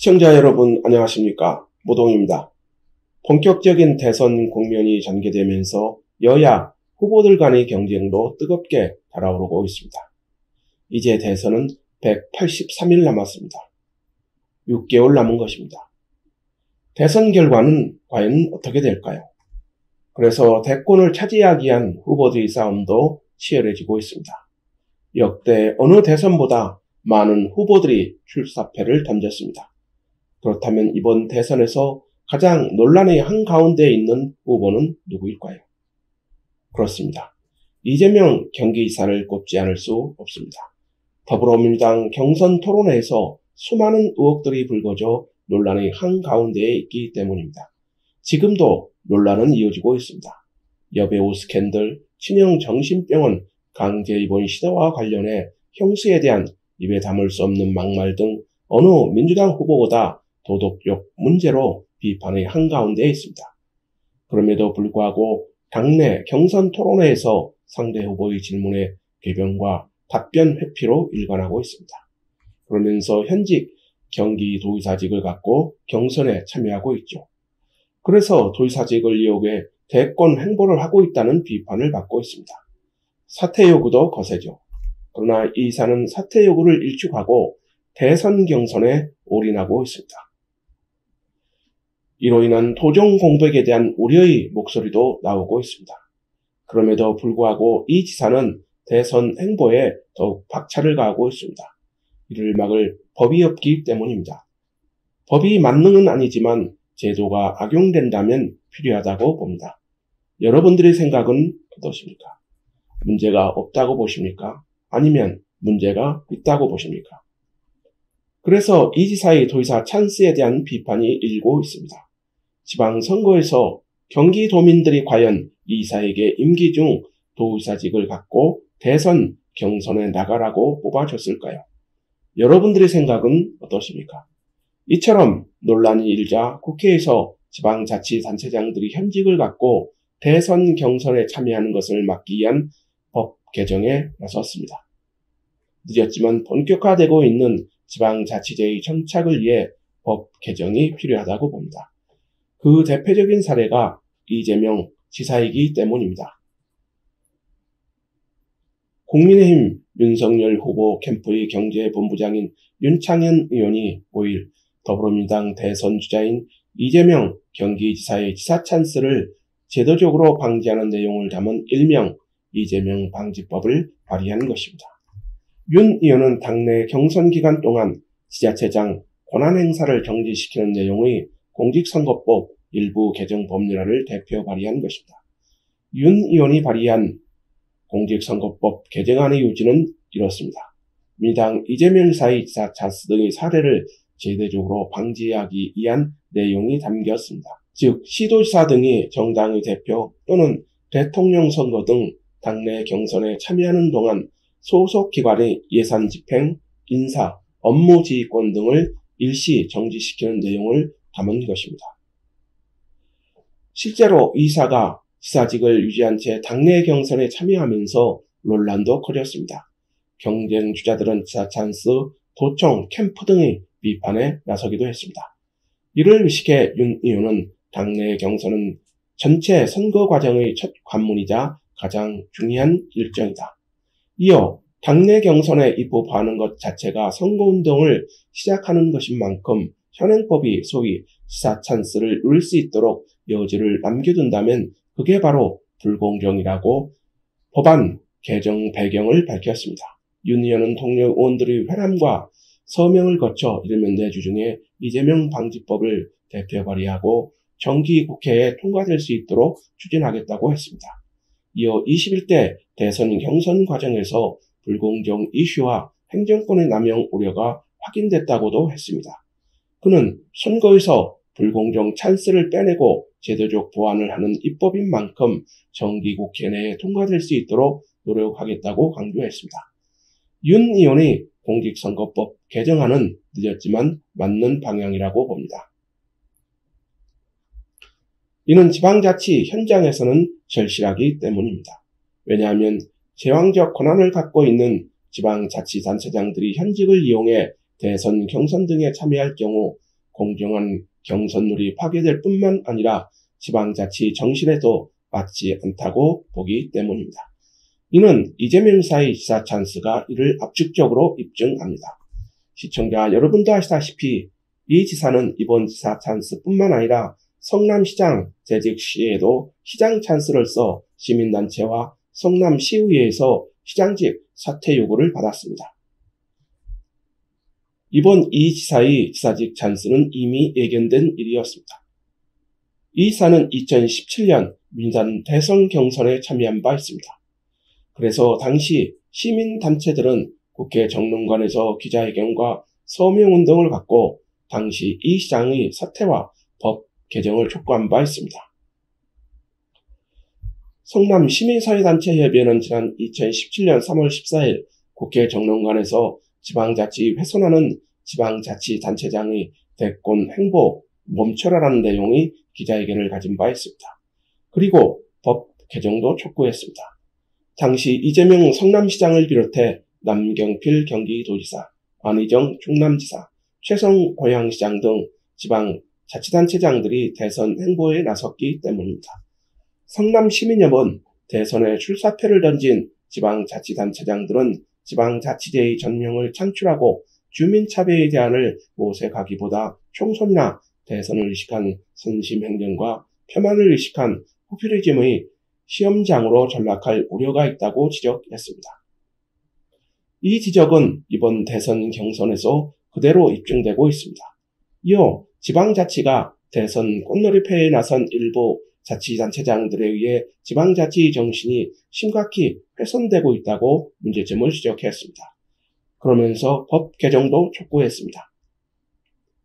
시청자 여러분 안녕하십니까? 모동입니다. 본격적인 대선 국면이 전개되면서 여야 후보들 간의 경쟁도 뜨겁게 달아오르고 있습니다. 이제 대선은 183일 남았습니다. 6개월 남은 것입니다. 대선 결과는 과연 어떻게 될까요? 그래서 대권을 차지하기 위한 후보들의 싸움도 치열해지고 있습니다. 역대 어느 대선보다 많은 후보들이 출사표를 던졌습니다. 그렇다면 이번 대선에서 가장 논란의 한가운데에 있는 후보는 누구일까요? 그렇습니다. 이재명 경기지사를 꼽지 않을 수 없습니다. 더불어민주당 경선 토론회에서 수많은 의혹들이 불거져 논란의 한가운데에 있기 때문입니다. 지금도 논란은 이어지고 있습니다. 여배우 스캔들, 친형 정신병원 강제 입원 시도와 관련해 형수에 대한 입에 담을 수 없는 막말 등 어느 민주당 후보보다 도덕적 문제로 비판의 한가운데에 있습니다. 그럼에도 불구하고 당내 경선 토론회에서 상대 후보의 질문에 개변과 답변 회피로 일관하고 있습니다. 그러면서 현직 경기도의사직을 갖고 경선에 참여하고 있죠. 그래서 도의사직을 이용해 대권 행보를 하고 있다는 비판을 받고 있습니다. 사퇴 요구도 거세죠. 그러나 이 이사는 사퇴 요구를 일축하고 대선 경선에 올인하고 있습니다. 이로 인한 도정 공백에 대한 우려의 목소리도 나오고 있습니다. 그럼에도 불구하고 이 지사는 대선 행보에 더욱 박차를 가하고 있습니다. 이를 막을 법이 없기 때문입니다. 법이 만능은 아니지만 제도가 악용된다면 필요하다고 봅니다. 여러분들의 생각은 어떠십니까? 문제가 없다고 보십니까? 아니면 문제가 있다고 보십니까? 그래서 이 지사의 도의사 찬스에 대한 비판이 일고 있습니다. 지방선거에서 경기도민들이 과연 이 이사에게 임기 중 도의사직을 갖고 대선 경선에 나가라고 뽑아줬을까요? 여러분들의 생각은 어떠십니까? 이처럼 논란이 일자 국회에서 지방자치단체장들이 현직을 갖고 대선 경선에 참여하는 것을 막기 위한 법 개정에 나섰습니다. 늦었지만 본격화되고 있는 지방자치제의 정착을 위해 법 개정이 필요하다고 봅니다. 그 대표적인 사례가 이재명 지사이기 때문입니다. 국민의힘 윤석열 후보 캠프의 경제본부장인 윤창현 의원이 5일 더불어민주당 대선 주자인 이재명 경기지사의 지사 찬스를 제도적으로 방지하는 내용을 담은 일명 이재명 방지법을 발의한 것입니다. 윤 의원은 당내 경선 기간 동안 지자체장 권한 행사를 정지시키는 내용의 공직선거법 일부 개정 법률안을 대표 발의한 것입니다. 윤 의원이 발의한 공직선거법 개정안의 요지는 이렇습니다. 민주당 이재명 지사의 지사 찬스 등의 사례를 제도적으로 방지하기 위한 내용이 담겼습니다. 즉 시도지사 등이 정당의 대표 또는 대통령 선거 등 당내 경선에 참여하는 동안 소속 기관의 예산 집행, 인사, 업무 지휘권 등을 일시 정지시키는 내용을 담은 것입니다. 실제로 이 이사가 지사직을 유지한 채 당내 경선에 참여하면서 논란도 커졌습니다. 경쟁 주자들은 지사 찬스, 도청, 캠프 등의 비판에 나서기도 했습니다. 이를 의식해 윤 의원은 당내 경선은 전체 선거 과정의 첫 관문이자 가장 중요한 일정이다. 이어 당내 경선에 입법하는 것 자체가 선거운동을 시작하는 것인 만큼 현행법이 소위 지사 찬스를 누릴 수 있도록 여지를 남겨둔다면 그게 바로 불공정이라고 법안 개정 배경을 밝혔습니다. 윤 의원은 동료 의원들의 회람과 서명을 거쳐 이르면 내주 중에 이재명 방지법을 대표 발의하고 정기국회에 통과될 수 있도록 추진하겠다고 했습니다. 이어 21대 대선 경선 과정에서 불공정 이슈와 행정권의 남용 우려가 확인됐다고도 했습니다. 그는 선거에서 불공정 찬스를 빼내고 제도적 보완을 하는 입법인 만큼 정기국회 내에 통과될 수 있도록 노력하겠다고 강조했습니다. 윤 의원의 공직선거법 개정안은 늦었지만 맞는 방향이라고 봅니다. 이는 지방자치 현장에서는 절실하기 때문입니다. 왜냐하면 제왕적 권한을 갖고 있는 지방자치단체장들이 현직을 이용해 대선 경선 등에 참여할 경우 공정한 경선룰이 파괴될 뿐만 아니라 지방자치 정신에도 맞지 않다고 보기 때문입니다. 이는 이재명 지사의 지사 찬스가 이를 압축적으로 입증합니다. 시청자 여러분도 아시다시피 이 지사는 이번 지사 찬스뿐만 아니라 성남시장 재직 시에도 시장 찬스를 써 시민단체와 성남시의회에서 시장직 사퇴 요구를 받았습니다. 이번 이 지사의 지사직 찬스는 이미 예견된 일이었습니다. 이 지사는 2017년 민주당 대선 경선에 참여한 바 있습니다. 그래서 당시 시민단체들은 국회 정론관에서 기자회견과 서명운동을 갖고 당시 이 시장의 사퇴와 법 개정을 촉구한 바 있습니다. 성남시민사회단체협의회는 지난 2017년 3월 14일 국회 정론관에서 지방자치 훼손하는 지방자치단체장의 대권 행보 멈춰라라는 내용의 기자회견을 가진 바 있습니다. 그리고 법 개정도 촉구했습니다. 당시 이재명 성남시장을 비롯해 남경필 경기도지사, 안희정 충남지사, 최성 고양시장 등 지방자치단체장들이 대선 행보에 나섰기 때문입니다. 성남시민협은 대선에 출사표를 던진 지방자치단체장들은 지방자치제의 전형을 창출하고 주민차별의 대안을 모색하기보다 총선이나 대선을 의식한 선심행정과 폄하를 의식한 포퓰리즘의 시험장으로 전락할 우려가 있다고 지적했습니다. 이 지적은 이번 대선 경선에서 그대로 입증되고 있습니다. 이어 지방자치가 대선 꽃놀이패에 나선 일부 자치단체장들에 의해 지방자치 정신이 심각히 훼손되고 있다고 문제점을 지적했습니다. 그러면서 법 개정도 촉구했습니다.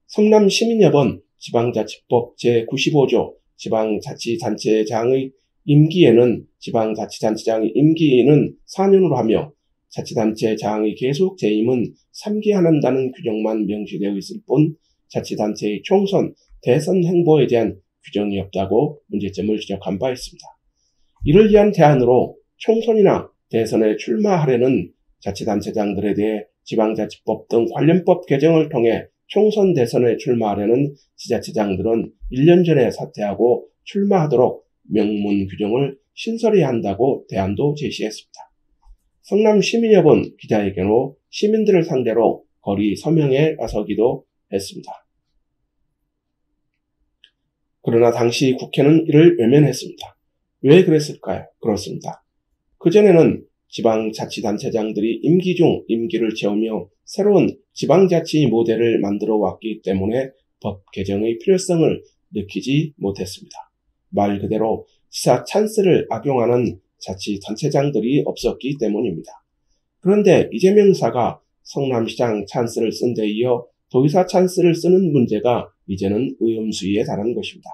성남시민협은 지방자치법 제95조 지방자치단체장의 임기에는 지방자치단체장의 임기는 4년으로 하며 자치단체장의 계속 재임은 3기 한다는 규정만 명시되어 있을 뿐 자치단체의 총선, 대선 행보에 대한 규정이 없다고 문제점을 지적한 바 있습니다. 이를 위한 대안으로 총선이나 대선에 출마하려는 자치단체장들에 대해 지방자치법 등 관련법 개정을 통해 총선 대선에 출마하려는 지자체장들은 1년 전에 사퇴하고 출마하도록 명문 규정을 신설해야 한다고 대안도 제시했습니다. 성남시민협은 기자회견 후 시민들을 상대로 거리 서명에 나서기도 했습니다. 그러나 당시 국회는 이를 외면했습니다. 왜 그랬을까요? 그렇습니다. 그전에는 지방자치단체장들이 임기 중 임기를 채우며 새로운 지방자치 모델을 만들어 왔기 때문에 법 개정의 필요성을 느끼지 못했습니다. 말 그대로 지사 찬스를 악용하는 자치단체장들이 없었기 때문입니다. 그런데 이재명 지사가 성남시장 찬스를 쓴 데 이어 도의사 찬스를 쓰는 문제가 이제는 의음수위에 달한 것입니다.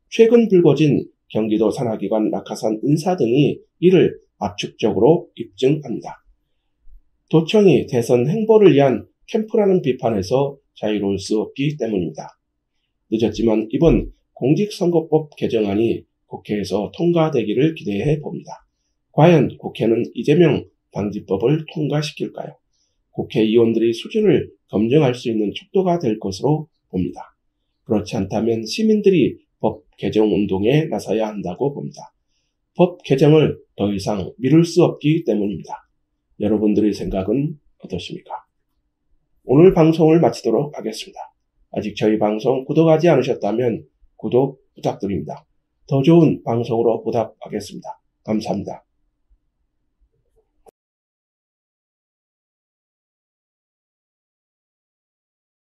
최근 불거진 경기도 산하기관 낙하산 인사 등이 이를 압축적으로 입증합니다. 도청이 대선 행보를 위한 캠프라는 비판에서 자유로울 수 없기 때문입니다. 늦었지만 이번 공직선거법 개정안이 국회에서 통과되기를 기대해 봅니다. 과연 국회는 이재명 방지법을 통과시킬까요? 국회의원들이 수준을 검증할 수 있는 촉도가 될 것으로 봅니다. 그렇지 않다면 시민들이 법 개정 운동에 나서야 한다고 봅니다. 법 개정을 더 이상 미룰 수 없기 때문입니다. 여러분들의 생각은 어떠십니까? 오늘 방송을 마치도록 하겠습니다. 아직 저희 방송 구독하지 않으셨다면 구독 부탁드립니다. 더 좋은 방송으로 보답하겠습니다. 감사합니다.